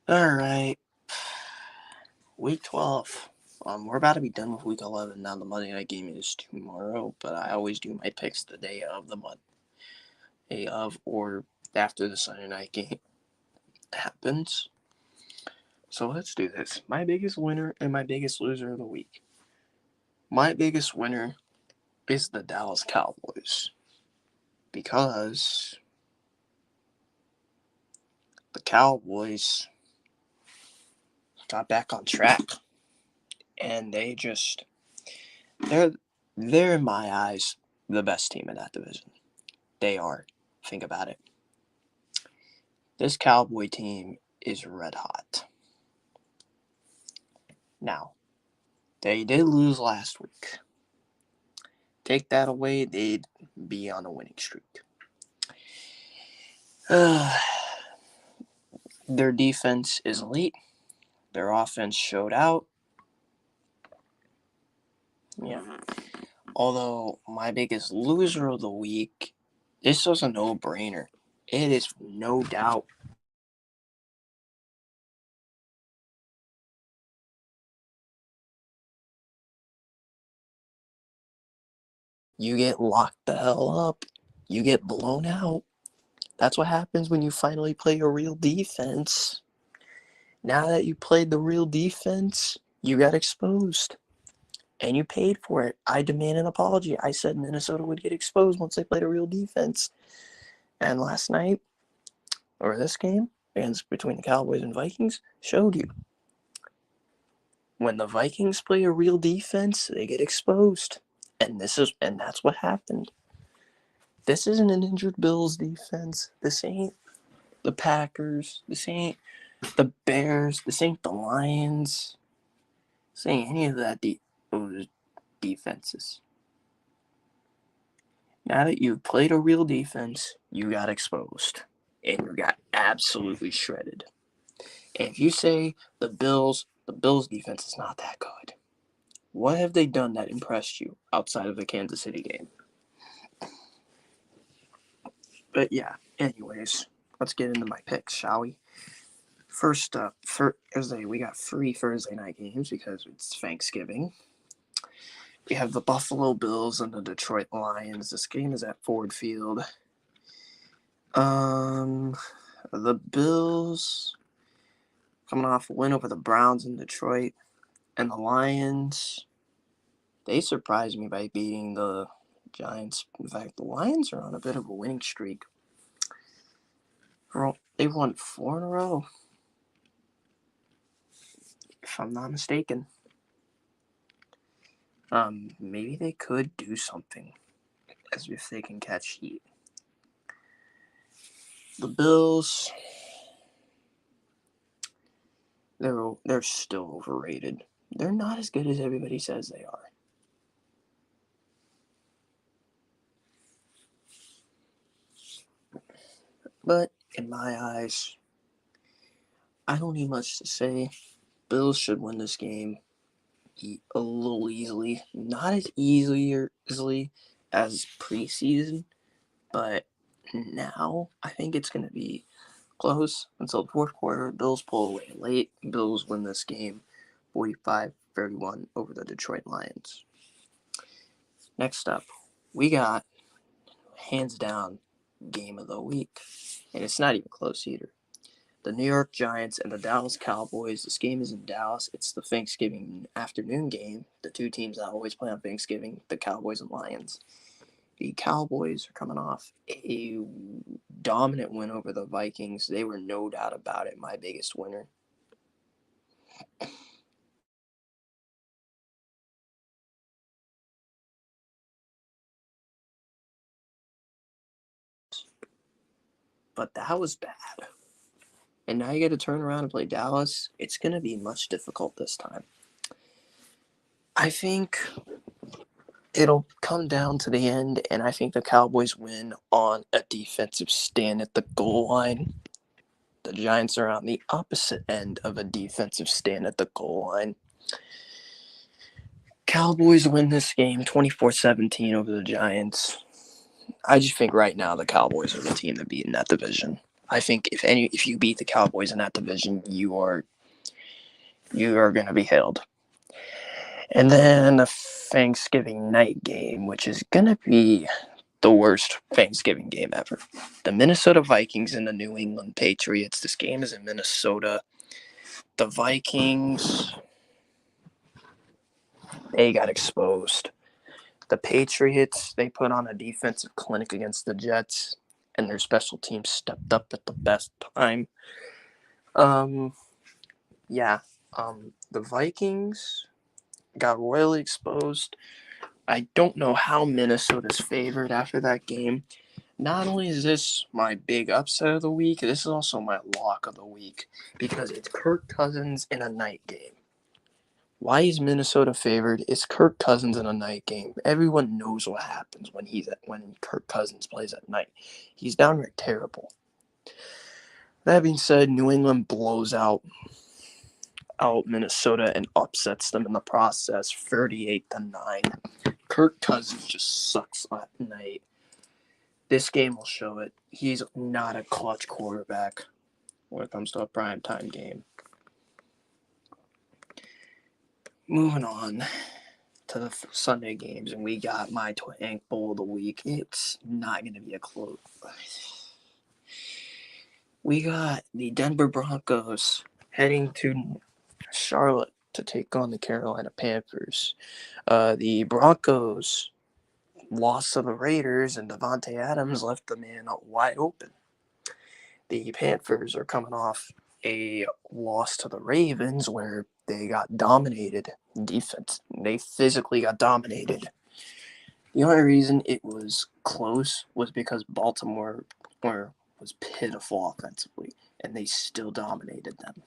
All right, week 12. We're about to be done with week 11. Now the Monday night game is tomorrow, but I always do my picks the day of or after the Sunday night game happens. So let's do this. My biggest winner and my biggest loser of the week. My biggest winner is the Dallas Cowboys because the Cowboys got back on track and they're they're in my eyes the best team in that division. They are. Think about it. This Cowboy team is red hot. Now, they did lose last week. Take that away, they'd be on a winning streak. Their defense is elite. Their offense showed out. Yeah. Although my biggest loser of the week, this was a no-brainer. It is no doubt you get locked the hell up. You get blown out. That's what happens when you finally play a real defense. Now that you played the real defense, you got exposed. And you paid for it. I demand an apology. I said Minnesota would get exposed once they played a real defense. And last night, or this game, against between the Cowboys and Vikings, showed you. When the Vikings play a real defense, they get exposed. And that's what happened. This isn't an injured Bills defense. This ain't the Packers. This ain't the Bears. This ain't the Lions. This ain't any of those defenses. Now that you've played a real defense, you got exposed. And you got absolutely shredded. And if you say the Bills defense is not that good, what have they done that impressed you outside of the Kansas City game? But yeah, anyways, let's get into my picks, shall we? First up, Thursday, we got 3 Thursday night games because it's Thanksgiving. We have the Buffalo Bills and the Detroit Lions. This game is at Ford Field. The Bills coming off a win over the Browns in Detroit, and the Lions, they surprised me by beating the Giants. In fact, the Lions are on a bit of a winning streak. They've won 4 in a row, if I'm not mistaken. Maybe they could do something as if they can catch heat. The Bills, they're still overrated. They're not as good as everybody says they are. But in my eyes, I don't need much to say. Bills should win this game a little easily. Not as easily as preseason, but now I think it's going to be close until the fourth quarter. Bills pull away late. Bills win this game 45-31 over the Detroit Lions. Next up, we got hands down game of the week, and it's not even close either. The New York Giants and the Dallas Cowboys. This game is in Dallas. It's the Thanksgiving afternoon game. The two teams that always play on Thanksgiving, the Cowboys and Lions. The Cowboys are coming off a dominant win over the Vikings. They were no doubt about it my biggest winner. But that was bad. And now you got to turn around and play Dallas. It's going to be much difficult this time. I think it'll come down to the end, and I think the Cowboys win on a defensive stand at the goal line. The Giants are on the opposite end of a defensive stand at the goal line. Cowboys win this game 24-17 over the Giants. I just think right now the Cowboys are the team to beat in that division. I think if you beat the Cowboys in that division, you are going to be hailed. And then a Thanksgiving night game, which is going to be the worst Thanksgiving game ever. The Minnesota Vikings and the New England Patriots. This game is in Minnesota. The Vikings, they got exposed. The Patriots, they put on a defensive clinic against the Jets, and their special teams stepped up at the best time. The Vikings got royally exposed. I don't know how Minnesota's favored after that game. Not only is this my big upset of the week, this is also my lock of the week because it's Kirk Cousins in a night game. Why is Minnesota favored? It's Kirk Cousins in a night game. Everyone knows what happens when Kirk Cousins plays at night. He's downright terrible. That being said, New England blows out Minnesota and upsets them in the process, 38-9. Kirk Cousins just sucks at night. This game will show it. He's not a clutch quarterback when it comes to a primetime game. Moving on to the Sunday games, and we got my Twink Bowl of the week. It's not going to be a close. We got the Denver Broncos heading to Charlotte to take on the Carolina Panthers. The Broncos lost to the Raiders, and Davante Adams left the man wide open. The Panthers are coming off a loss to the Ravens where they got dominated defense. They physically got dominated. The only reason it was close was because Baltimore was pitiful offensively, and they still dominated them.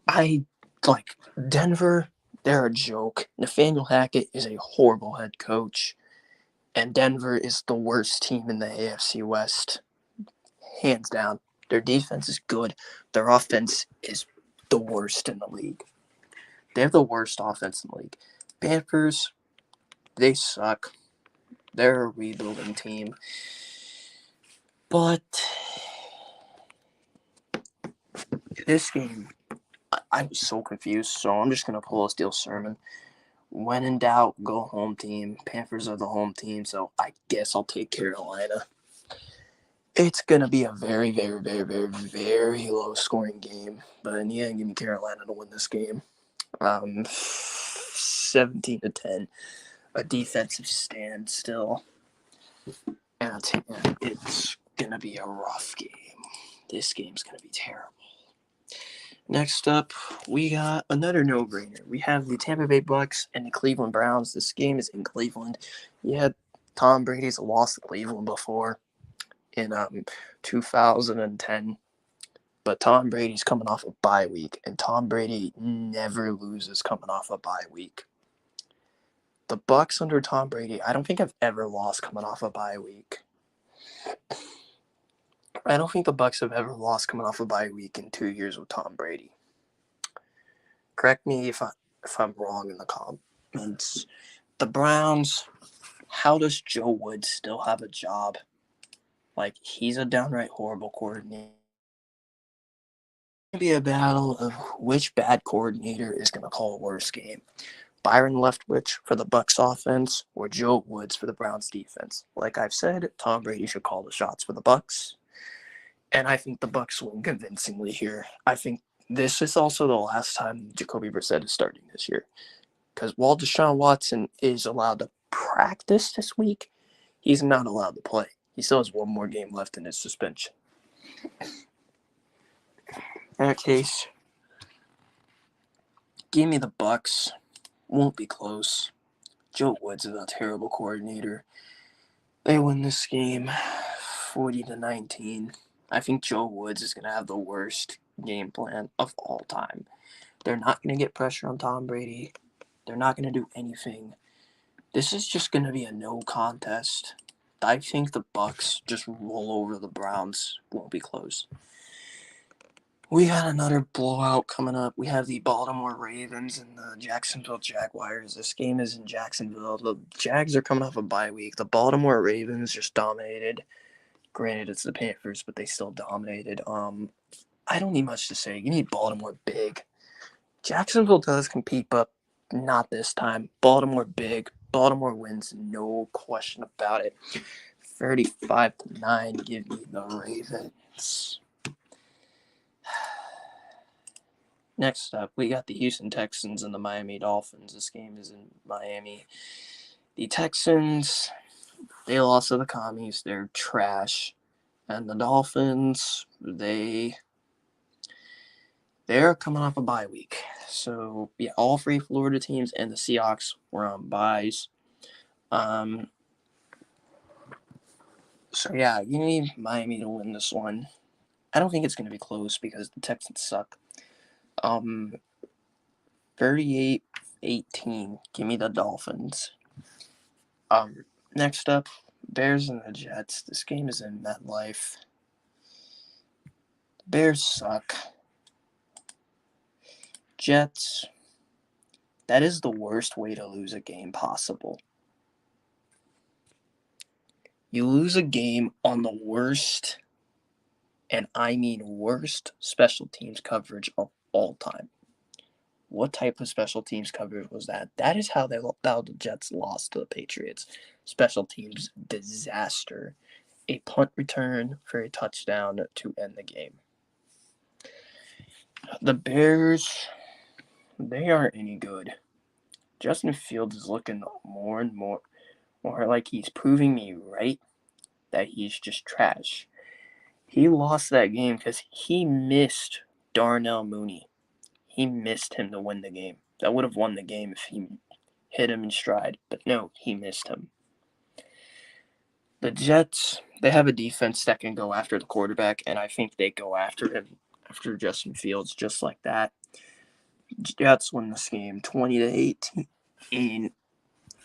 I like Denver. They're a joke. Nathaniel Hackett is a horrible head coach, and Denver is the worst team in the AFC West, hands down. Their defense is good. Their offense is the worst in the league. They have the worst offense in the league. Panthers, they suck. They're a rebuilding team. But this game, I was so confused, so I'm just going to pull a Steel Sermon. When in doubt, go home team. Panthers are the home team, so I guess I'll take Carolina. It's going to be a very, very, very, very, very low-scoring game, but in the end, give me Carolina to win this game. 17-10. A defensive standstill. And it's going to be a rough game. This game's going to be terrible. Next up, we got another no-brainer. We have the Tampa Bay Bucks and the Cleveland Browns. This game is in Cleveland. Yeah, Tom Brady's lost to Cleveland before in 2010. But Tom Brady's coming off a bye week, and Tom Brady never loses coming off a bye week. The Bucks under Tom Brady, I don't think I've ever lost coming off a bye week. I don't think the Bucks have ever lost coming off a bye week in 2 years with Tom Brady. Correct me if I'm wrong in the comments. The Browns, how does Joe Woods still have a job? Like, he's a downright horrible coordinator. It's going to be a battle of which bad coordinator is going to call a worse game. Byron Leftwich for the Bucks offense or Joe Woods for the Browns defense. Like I've said, Tom Brady should call the shots for the Bucks. And I think the Bucks win convincingly here. I think this is also the last time Jacoby Brissett is starting this year. Because while Deshaun Watson is allowed to practice this week, he's not allowed to play. He still has one more game left in his suspension. In that case, give me the Bucks. Won't be close. Joe Woods is a terrible coordinator. They win this game 40-19. I think Joe Woods is going to have the worst game plan of all time. They're not going to get pressure on Tom Brady. They're not going to do anything. This is just going to be a no contest. I think the Bucks just roll over the Browns. Won't be close. We got another blowout coming up. We have the Baltimore Ravens and the Jacksonville Jaguars. This game is in Jacksonville. The Jags are coming off a bye week. The Baltimore Ravens just dominated. Granted, it's the Panthers, but they still dominated. I don't need much to say. You need Baltimore big. Jacksonville does compete, but not this time. Baltimore big. Baltimore wins, no question about it. 35-9. Give me the Ravens. Next up, we got the Houston Texans and the Miami Dolphins. This game is in Miami. The Texans, they lost to the Commies. They're trash. And the Dolphins, they're coming off a bye week. So, yeah, all three Florida teams and the Seahawks were on byes. So, yeah, you need Miami to win this one. I don't think it's going to be close because the Texans suck. 38-18. Give me the Dolphins. Next up, Bears and the Jets. This game is in MetLife. Bears suck. Jets, that is the worst way to lose a game possible. You lose a game on the worst, and I mean worst, special teams coverage of all time. What type of special teams coverage was that? That is how the Jets lost to the Patriots. Special teams disaster. A punt return for a touchdown to end the game. The Bears, they aren't any good. Justin Fields is looking more and more like he's proving me right that he's just trash. He lost that game because he missed Darnell Mooney. He missed him to win the game. That would have won the game if he hit him in stride. But no, he missed him. The Jets, they have a defense that can go after the quarterback, and I think they go after him, after Justin Fields, just like that. Jets win this game 20-18, and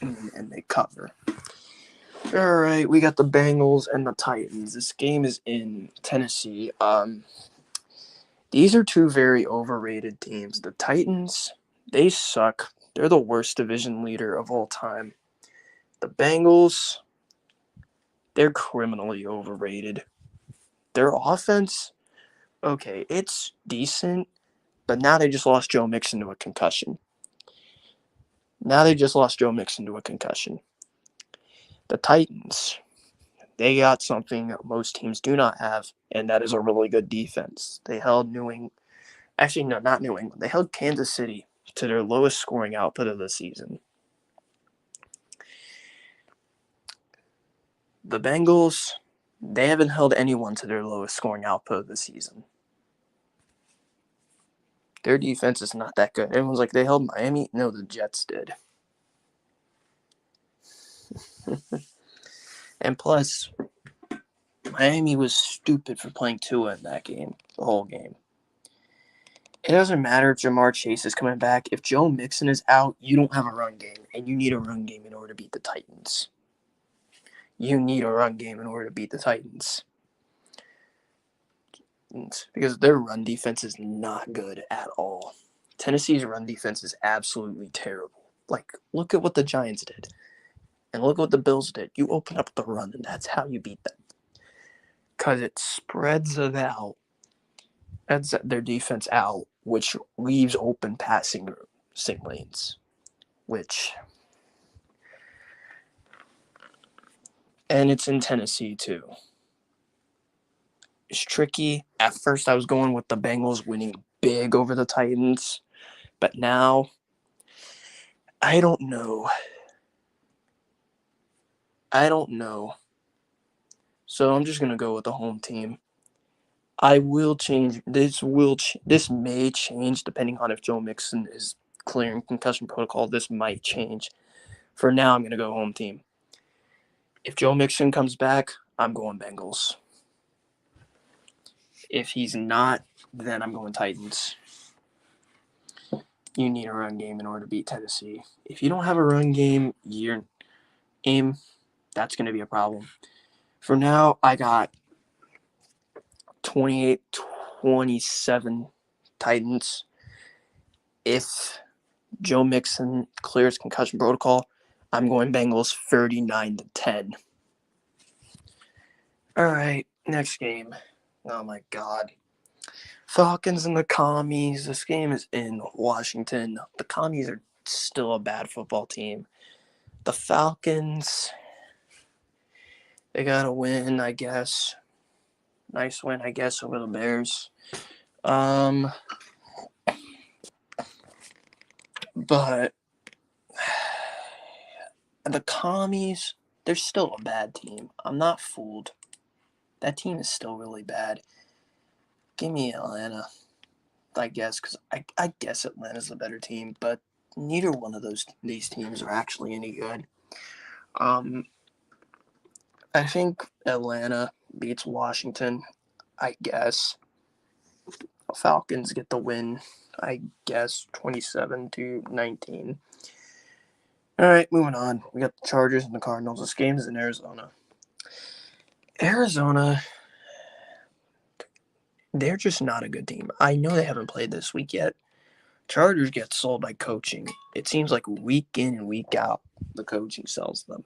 they cover. All right, we got the Bengals and the Titans. This game is in Tennessee. These are two very overrated teams. The Titans, they suck. They're the worst division leader of all time. The Bengals, they're criminally overrated. Their offense, okay, it's decent, but now they just lost Joe Mixon to a concussion. The Titans, they got something most teams do not have, and that is a really good defense. They held not New England. They held Kansas City to their lowest scoring output of the season. The Bengals, they haven't held anyone to their lowest scoring output of the season. Their defense is not that good. Everyone's like, they held Miami. No, the Jets did. And plus, Miami was stupid for playing Tua in that game, the whole game. It doesn't matter if Jamar Chase is coming back. If Joe Mixon is out, you don't have a run game, and you need a run game in order to beat the Titans. Because their run defense is not good at all. Tennessee's run defense is absolutely terrible. Like, look at what the Giants did. And look what the Bills did. You open up the run, and that's how you beat them. Because it spreads it out. That's their defense out, which leaves open passing lanes. And it's in Tennessee, too. It's tricky. At first, I was going with the Bengals winning big over the Titans. But now, I don't know. So I'm just going to go with the home team. I will change. This may change depending on if Joe Mixon is clearing concussion protocol. This might change. For now, I'm going to go home team. If Joe Mixon comes back, I'm going Bengals. If he's not, then I'm going Titans. You need a run game in order to beat Tennessee. If you don't have a run game, that's going to be a problem. For now, I got 28-20 27 Titans. If Joe Mixon clears concussion protocol, I'm going Bengals 39-10. All right, next game. Oh my God. Falcons and the Commies. This game is in Washington. The Commies are still a bad football team. The Falcons, they got a win, I guess. Nice win, I guess, over the Bears. But the Commies, they're still a bad team. I'm not fooled. That team is still really bad. Give me Atlanta, I guess, because I guess Atlanta's the better team, but neither one of these teams are actually any good. I think Atlanta beats Washington, I guess. Falcons get the win, I guess, 27-19. All right, moving on. We got the Chargers and the Cardinals. This game is in Arizona. Arizona, they're just not a good team. I know they haven't played this week yet. Chargers get sold by coaching. It seems like week in and week out, the coaching sells them.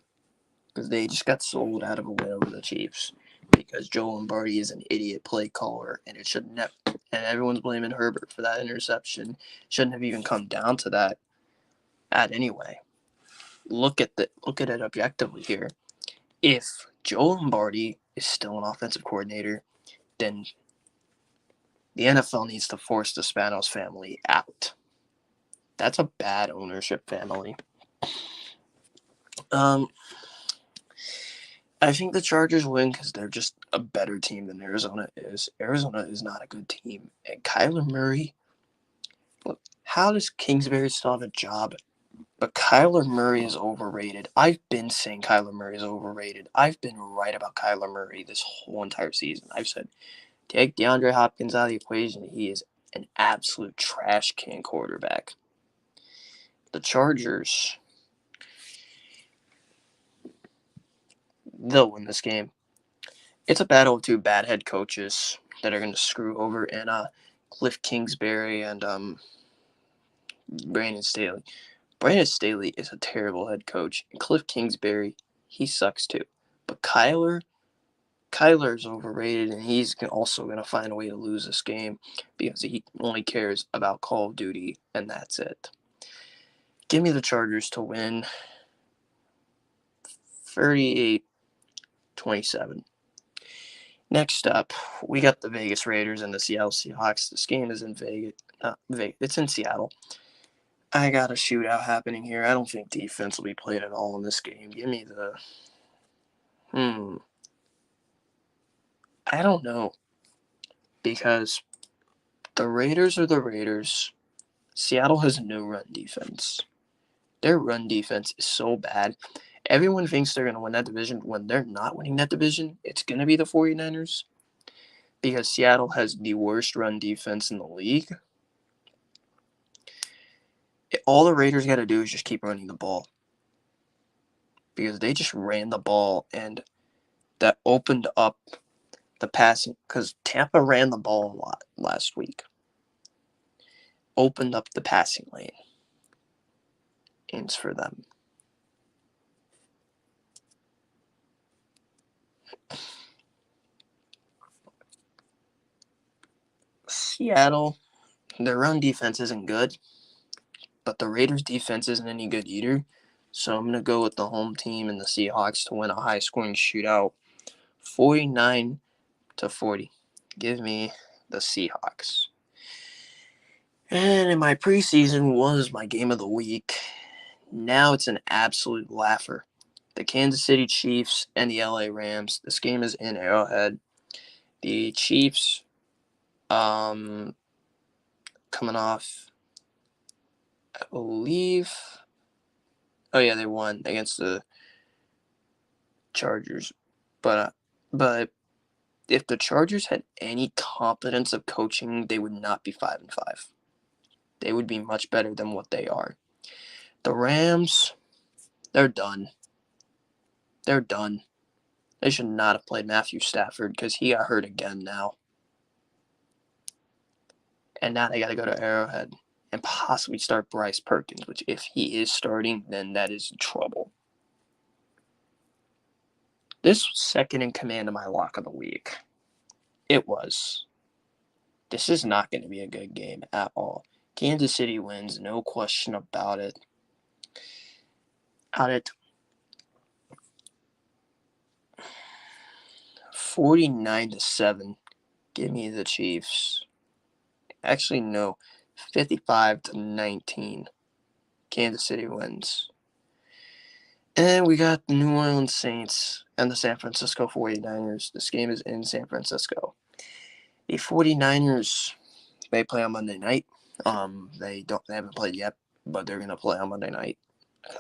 Because they just got sold out of a win over the Chiefs. Because Joe Lombardi is an idiot play caller, and it shouldn't have. And everyone's blaming Herbert for that interception. Shouldn't have even come down to that. Anyway, look at it objectively here. If Joe Lombardi is still an offensive coordinator, then the NFL needs to force the Spanos family out. That's a bad ownership family. I think the Chargers win because they're just a better team than Arizona is. Arizona is not a good team. And Kyler Murray, look, how does Kingsbury still have a job? But Kyler Murray is overrated. I've been saying Kyler Murray is overrated. I've been right about Kyler Murray this whole entire season. I've said, take DeAndre Hopkins out of the equation. He is an absolute trash can quarterback. The Chargers, they'll win this game. It's a battle of two bad head coaches that are going to screw over, and Cliff Kingsbury and Brandon Staley. Brandon Staley is a terrible head coach, and Cliff Kingsbury, he sucks too. But Kyler's overrated, and he's also going to find a way to lose this game because he only cares about Call of Duty, and that's it. Give me the Chargers to win 38-27. Next up, we got the Vegas Raiders and the Seattle Seahawks. This game is in Vegas. It's in Seattle. I got a shootout happening here. I don't think defense will be played at all in this game. Give me the... I don't know. Because the Raiders are the Raiders. Seattle has no run defense. Their run defense is so bad. Everyone thinks they're going to win that division. When they're not winning that division, it's going to be the 49ers. Because Seattle has the worst run defense in the league. All the Raiders got to do is just keep running the ball. Because they just ran the ball, and that opened up the passing. Because Tampa ran the ball a lot last week. Opened up the passing lane. Aims for them. Seattle, their run defense isn't good, but the Raiders' defense isn't any good either. So I'm going to go with the home team and the Seahawks to win a high-scoring shootout, 49-40. Give me the Seahawks. And in my preseason was my game of the week. Now it's an absolute laugher. The Kansas City Chiefs and the LA Rams. This game is in Arrowhead. The Chiefs, coming off, I believe. Oh yeah, they won against the Chargers. But if the Chargers had any competence of coaching, they would not be 5-5. They would be much better than what they are. The Rams, they're done. They're done. They should not have played Matthew Stafford because he got hurt again now. And now they got to go to Arrowhead and possibly start Bryce Perkins, which if he is starting, then that is trouble. This was second in command of my lock of the week. It was. This is not going to be a good game at all. Kansas City wins, no question about it. Out at 49-7, give me the Chiefs. Actually, no, 55-19. Kansas City wins. And we got the New Orleans Saints and the San Francisco 49ers. This game is in San Francisco. The 49ers, they play on Monday night. They haven't played yet, but they're gonna play on Monday night.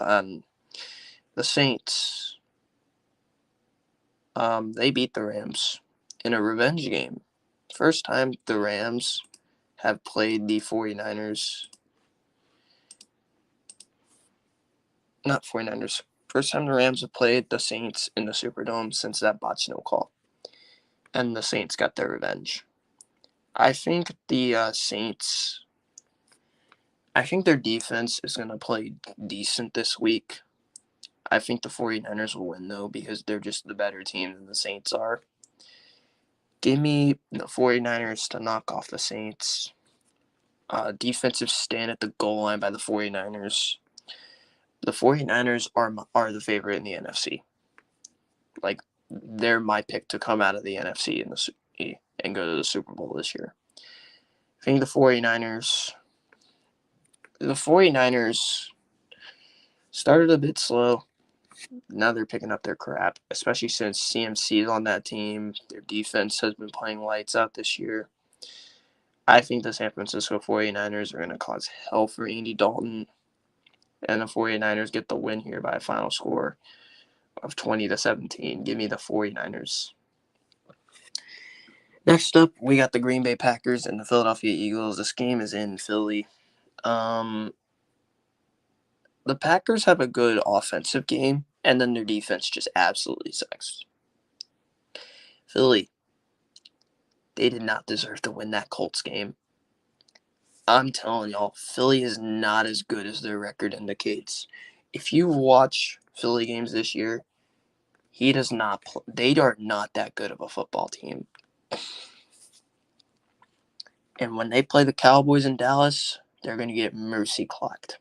The Saints, they beat the Rams in a revenge game. First time the Rams have played the 49ers. Not 49ers. First time the Rams have played the Saints in the Superdome since that botched no call. And the Saints got their revenge. I think the Saints, I think their defense is going to play decent this week. I think the 49ers will win, though, because they're just the better team than the Saints are. Give me the 49ers to knock off the Saints. Defensive stand at the goal line by the 49ers. The 49ers are the favorite in the NFC. Like, they're my pick to come out of the NFC and go to the Super Bowl this year. I think the 49ers started a bit slow. Now they're picking up their crap, especially since CMC is on that team. Their defense has been playing lights out this year. I think the San Francisco 49ers are going to cause hell for Andy Dalton. And the 49ers get the win here by a final score of 20-17. Give me the 49ers. Next up, we got the Green Bay Packers and the Philadelphia Eagles. This game is in Philly. The Packers have a good offensive game, and then their defense just absolutely sucks. Philly, they did not deserve to win that Colts game. I'm telling y'all, Philly is not as good as their record indicates. If you watch Philly games this year, they are not that good of a football team. And when they play the Cowboys in Dallas, they're going to get mercy clocked.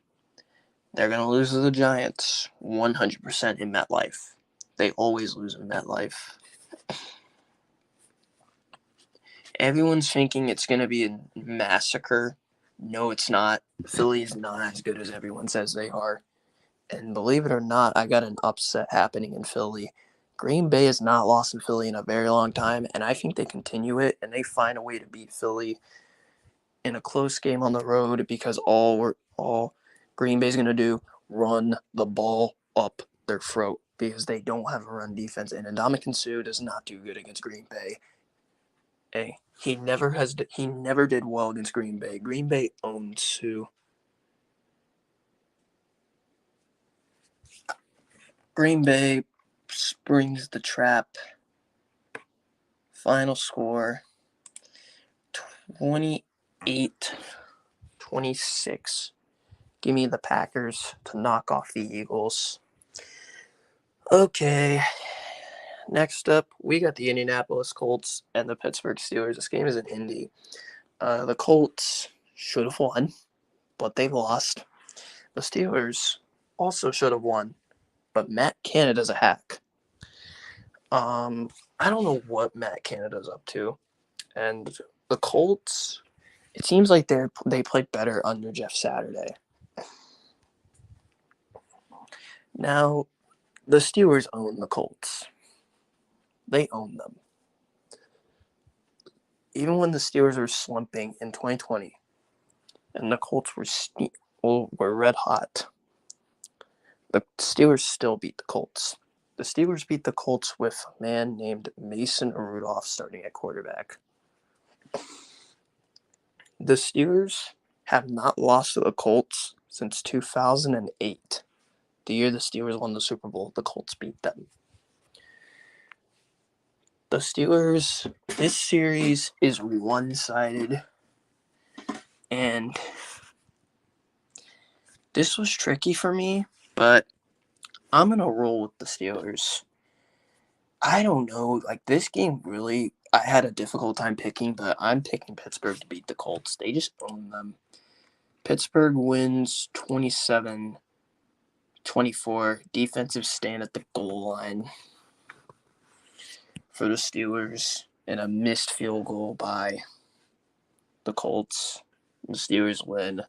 They're going to lose to the Giants 100% in MetLife. They always lose in MetLife. Everyone's thinking it's going to be a massacre. No, it's not. Philly is not as good as everyone says they are. And believe it or not, I got an upset happening in Philly. Green Bay has not lost in Philly in a very long time, and I think they continue it, and they find a way to beat Philly in a close game on the road because all Green Bay's going to do, run the ball up their throat because they don't have a run defense, and Ndamukong Suh does not do good against Green Bay. Hey, he never did well against Green Bay. Green Bay owned Suh. Green Bay springs the trap. Final score 28-26. Give me the Packers to knock off the Eagles. Okay. Next up, we got the Indianapolis Colts and the Pittsburgh Steelers. This game is in Indy. The Colts should have won, but they lost. The Steelers also should have won, but Matt Canada's a hack. I don't know what Matt Canada's up to. And the Colts, it seems like they played better under Jeff Saturday. Now, the Steelers own the Colts. They own them. Even when the Steelers were slumping in 2020 and the Colts were red hot, the Steelers still beat the Colts. The Steelers beat the Colts with a man named Mason Rudolph starting at quarterback. The Steelers have not lost to the Colts since 2008. The year the Steelers won the Super Bowl, the Colts beat them. The Steelers, this series is one-sided. And this was tricky for me, but I'm going to roll with the Steelers. I don't know. Like, this game really, I had a difficult time picking, but I'm picking Pittsburgh to beat the Colts. They just own them. Pittsburgh wins 27-24. Defensive stand at the goal line for the Steelers, and a missed field goal by the Colts. The Steelers win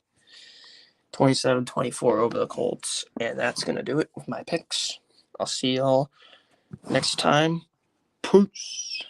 27-24 over the Colts. And that's going to do it with my picks. I'll see y'all next time. Peace.